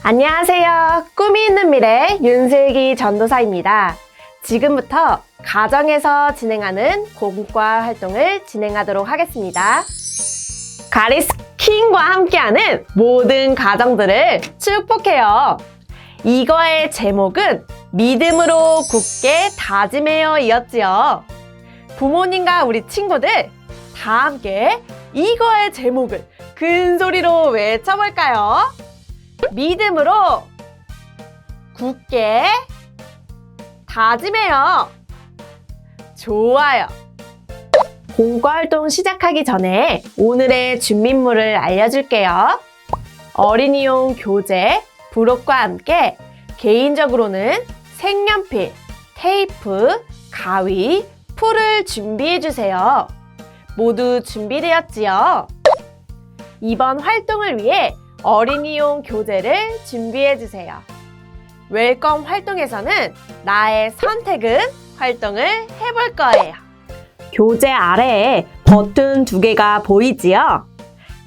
안녕하세요. 꿈이 있는 미래 윤슬기 전도사입니다. 지금부터 가정에서 진행하는 공과 활동을 진행하도록 하겠습니다. 가리스킹과 함께하는 모든 가정들을 축복해요. 이거의 제목은 믿음으로 굳게 다짐해요 이었지요. 부모님과 우리 친구들 다 함께 이거의 제목을 큰 소리로 외쳐볼까요? 믿음으로 굳게 다짐해요. 좋아요. 공과 활동 시작하기 전에 오늘의 준비물을 알려줄게요. 어린이용 교재, 부록과 함께 개인적으로는 색연필, 테이프, 가위, 풀을 준비해주세요. 모두 준비되었지요? 이번 활동을 위해 어린이용 교재를 준비해주세요. 웰컴 활동에서는 나의 선택은 활동을 해볼 거예요. 교재 아래에 버튼 2개가 보이지요?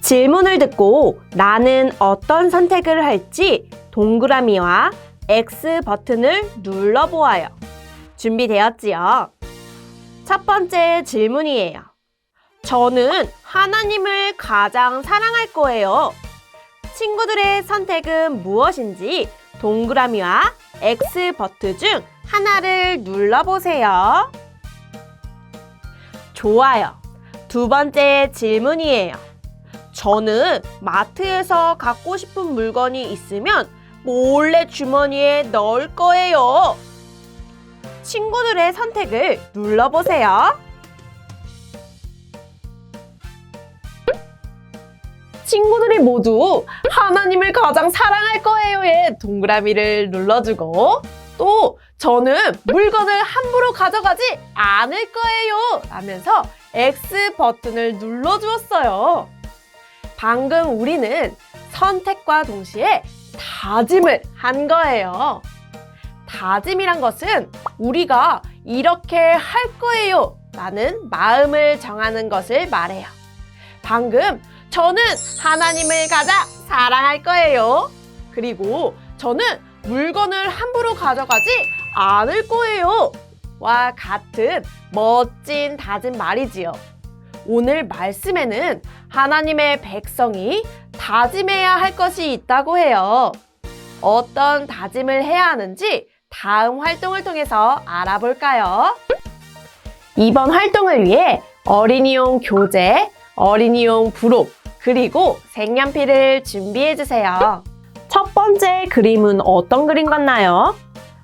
질문을 듣고 나는 어떤 선택을 할지 동그라미와 X 버튼을 눌러보아요. 준비되었지요? 첫 번째 질문이에요. 저는 하나님을 가장 사랑할 거예요. 친구들의 선택은 무엇인지 동그라미와 X 버튼 중 하나를 눌러보세요. 좋아요. 두 번째 질문이에요. 저는 마트에서 갖고 싶은 물건이 있으면 몰래 주머니에 넣을 거예요. 친구들의 선택을 눌러보세요. 친구들이 모두 하나님을 가장 사랑할 거예요에 동그라미를 눌러주고 또 저는 물건을 함부로 가져가지 않을 거예요 하면서 X 버튼을 눌러주었어요. 방금 우리는 선택과 동시에 다짐을 한 거예요. 다짐이란 것은 우리가 이렇게 할 거예요 라는 마음을 정하는 것을 말해요. 방금 저는 하나님을 가장 사랑할 거예요. 그리고 저는 물건을 함부로 가져가지 않을 거예요. 와 같은 멋진 다짐 말이지요. 오늘 말씀에는 하나님의 백성이 다짐해야 할 것이 있다고 해요. 어떤 다짐을 해야 하는지 다음 활동을 통해서 알아볼까요? 이번 활동을 위해 어린이용 교재, 어린이용 부록, 그리고 색연필을 준비해주세요. 첫 번째 그림은 어떤 그림 같나요?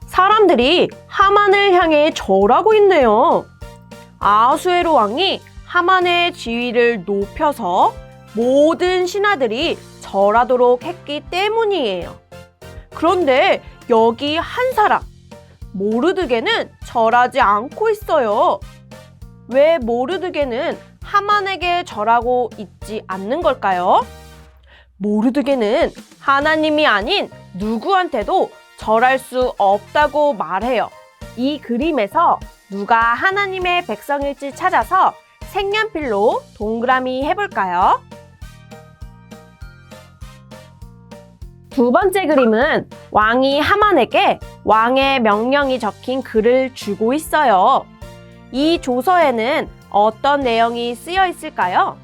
사람들이 하만을 향해 절하고 있네요. 아하수에로 왕이 하만의 지위를 높여서 모든 신하들이 절하도록 했기 때문이에요. 그런데 여기 한 사람, 모르드게는 절하지 않고 있어요. 왜 모르드게는 하만에게 절하고 있지 않는 걸까요? 모르드게는 하나님이 아닌 누구한테도 절할 수 없다고 말해요. 이 그림에서 누가 하나님의 백성일지 찾아서 색연필로 동그라미 해볼까요? 두 번째 그림은 왕이 하만에게 왕의 명령이 적힌 글을 주고 있어요. 이 조서에는 어떤 내용이 쓰여 있을까요?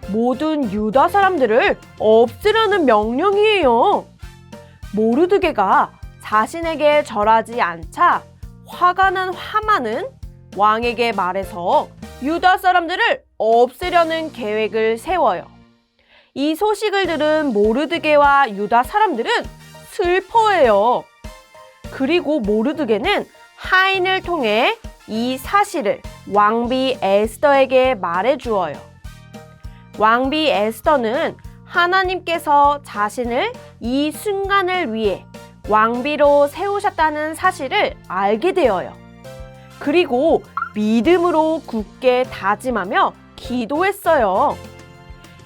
모든 유다 사람들을 없애라는 명령이에요. 모르드게가 자신에게 절하지 않자 화가 난 하만은 왕에게 말해서 유다 사람들을 없애려는 계획을 세워요. 이 소식을 들은 모르드게와 유다 사람들은 슬퍼해요. 그리고 모르드게는 하인을 통해 이 사실을 왕비 에스더에게 말해주어요. 왕비 에스더는 하나님께서 자신을 이 순간을 위해 왕비로 세우셨다는 사실을 알게 되어요. 그리고 믿음으로 굳게 다짐하며 기도했어요.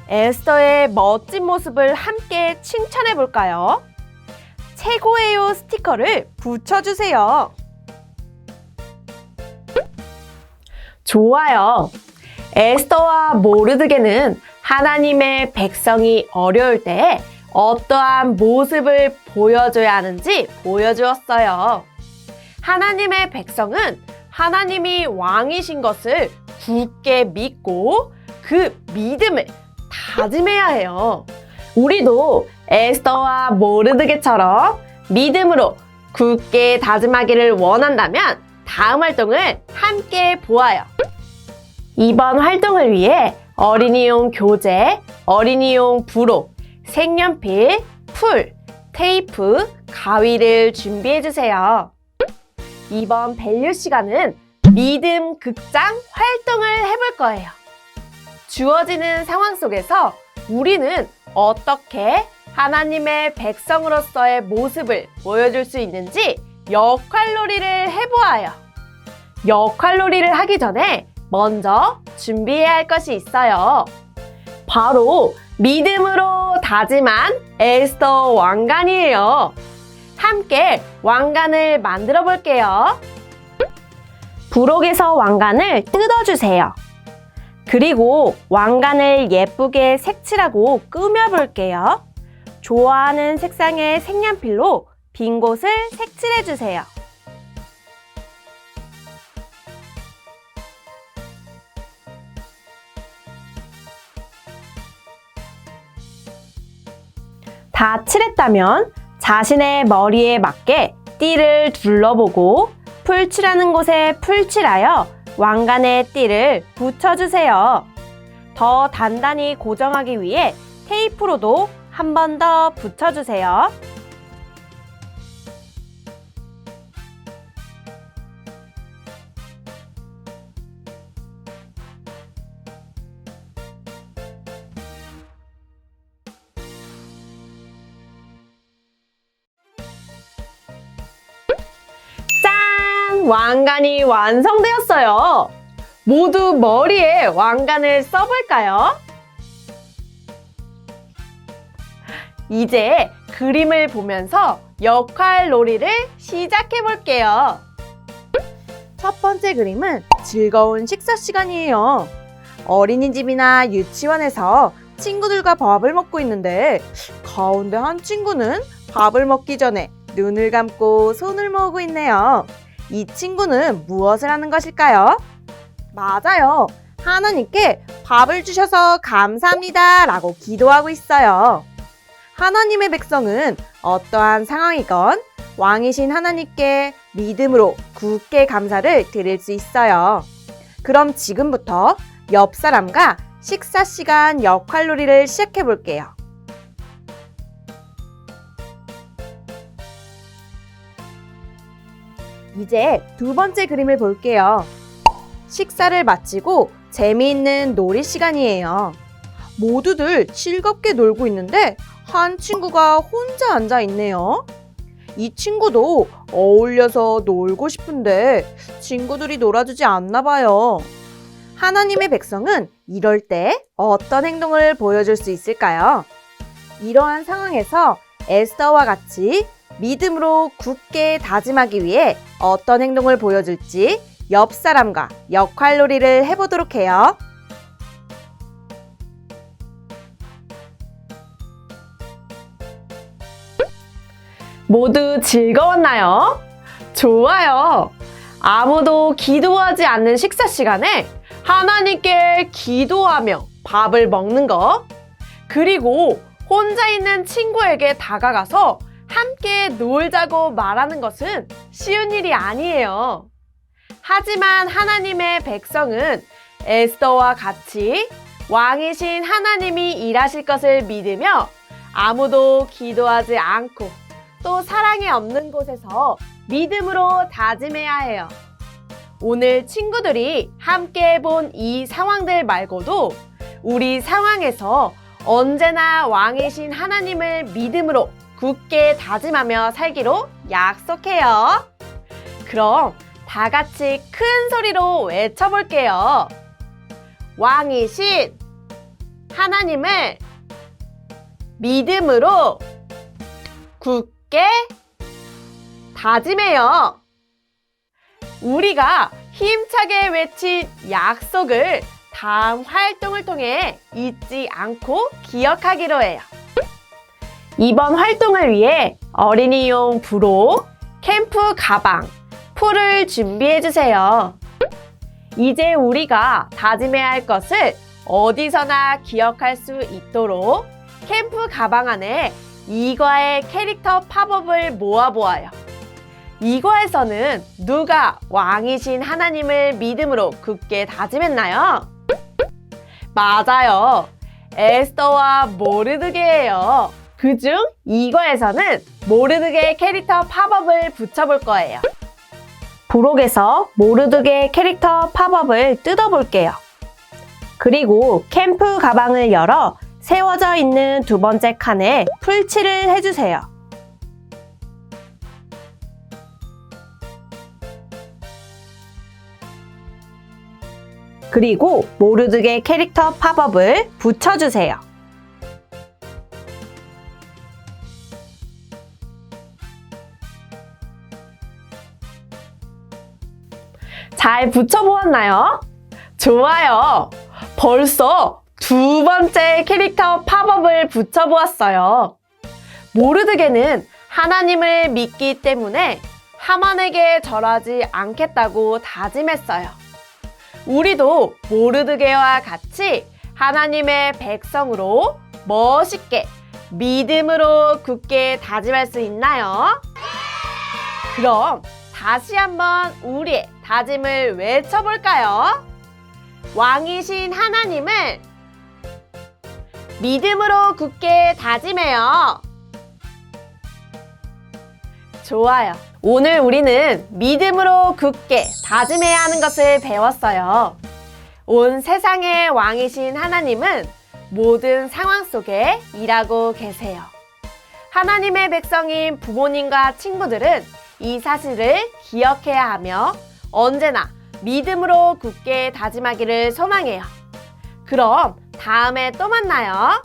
에스더의 멋진 모습을 함께 칭찬해 볼까요? 최고예요 스티커를 붙여주세요. 좋아요. 에스더와 모르드게는 하나님의 백성이 어려울 때 어떠한 모습을 보여줘야 하는지 보여주었어요. 하나님의 백성은 하나님이 왕이신 것을 굳게 믿고 그 믿음을 다짐해야 해요. 우리도 에스더와 모르드게처럼 믿음으로 굳게 다짐하기를 원한다면 다음 활동을 함께 보아요. 이번 활동을 위해 어린이용 교재, 어린이용 부록, 색연필, 풀, 테이프, 가위를 준비해주세요. 이번 밸류 시간은 믿음 극장 활동을 해볼 거예요. 주어지는 상황 속에서 우리는 어떻게 하나님의 백성으로서의 모습을 보여줄 수 있는지 역할놀이를 해보아요. 역할놀이를 하기 전에 먼저 준비해야 할 것이 있어요. 바로 믿음으로 다짐한 에스더 왕관이에요. 함께 왕관을 만들어 볼게요. 부록에서 왕관을 뜯어주세요. 그리고 왕관을 예쁘게 색칠하고 꾸며볼게요. 좋아하는 색상의 색연필로 빈 곳을 색칠해주세요. 다 칠했다면 자신의 머리에 맞게 띠를 둘러보고 풀칠하는 곳에 풀칠하여 왕관에 띠를 붙여주세요. 더 단단히 고정하기 위해 테이프로도 한 번 더 붙여주세요. 짠! 왕관이 완성되었어요. 모두 머리에 왕관을 써볼까요? 이제 그림을 보면서 역할놀이를 시작해 볼게요. 첫 번째 그림은 즐거운 식사 시간이에요. 어린이집이나 유치원에서 친구들과 밥을 먹고 있는데 가운데 한 친구는 밥을 먹기 전에 눈을 감고 손을 모으고 있네요. 이 친구는 무엇을 하는 것일까요? 맞아요. 하나님께 밥을 주셔서 감사합니다 라고 기도하고 있어요. 하나님의 백성은 어떠한 상황이건 왕이신 하나님께 믿음으로 굳게 감사를 드릴 수 있어요. 그럼 지금부터 옆 사람과 식사 시간 역할놀이를 시작해 볼게요. 이제 두 번째 그림을 볼게요. 식사를 마치고 재미있는 놀이 시간이에요. 모두들 즐겁게 놀고 있는데 한 친구가 혼자 앉아 있네요. 이 친구도 어울려서 놀고 싶은데 친구들이 놀아주지 않나 봐요. 하나님의 백성은 이럴 때 어떤 행동을 보여줄 수 있을까요? 이러한 상황에서 에스더와 같이 믿음으로 굳게 다짐하기 위해 어떤 행동을 보여줄지 옆 사람과 역할놀이를 해보도록 해요. 모두 즐거웠나요? 좋아요. 아무도 기도하지 않는 식사 시간에 하나님께 기도하며 밥을 먹는 것, 그리고 혼자 있는 친구에게 다가가서 함께 놀자고 말하는 것은 쉬운 일이 아니에요. 하지만 하나님의 백성은 에스더와 같이 왕이신 하나님이 일하실 것을 믿으며 아무도 기도하지 않고 또 사랑이 없는 곳에서 믿음으로 다짐해야 해요. 오늘 친구들이 함께 해본 이 상황들 말고도 우리 상황에서 언제나 왕이신 하나님을 믿음으로 굳게 다짐하며 살기로 약속해요. 그럼 다 같이 큰 소리로 외쳐볼게요. 왕이신 하나님을 믿음으로 굳게 다짐해요. 우리가 힘차게 외친 약속을 다음 활동을 통해 잊지 않고 기억하기로 해요. 이번 활동을 위해 어린이용 부로, 캠프 가방, 풀을 준비해주세요. 이제 우리가 다짐해야 할 것을 어디서나 기억할 수 있도록 캠프 가방 안에 이과의 캐릭터 팝업을 모아보아요. 이과에서는 누가 왕이신 하나님을 믿음으로 굳게 다짐했나요? 맞아요. 에스더와 모르드게예요. 그중 이과에서는 모르드게 캐릭터 팝업을 붙여볼 거예요. 부록에서 모르드게 캐릭터 팝업을 뜯어볼게요. 그리고 캠프 가방을 열어 세워져 있는 두 번째 칸에 풀칠을 해주세요. 그리고 모르드게 캐릭터 팝업을 붙여주세요. 잘 붙여보았나요? 좋아요! 벌써 두 번째 캐릭터 팝업을 붙여보았어요. 모르드게는 하나님을 믿기 때문에 하만에게 절하지 않겠다고 다짐했어요. 우리도 모르드게와 같이 하나님의 백성으로 멋있게 믿음으로 굳게 다짐할 수 있나요? 그럼 다시 한번 우리의 다짐을 외쳐볼까요? 왕이신 하나님을 믿음으로 굳게 다짐해요. 좋아요. 오늘 우리는 믿음으로 굳게 다짐해야 하는 것을 배웠어요. 온 세상의 왕이신 하나님은 모든 상황 속에 일하고 계세요. 하나님의 백성인 부모님과 친구들은 이 사실을 기억해야 하며 언제나 믿음으로 굳게 다짐하기를 소망해요. 그럼 다음에 또 만나요.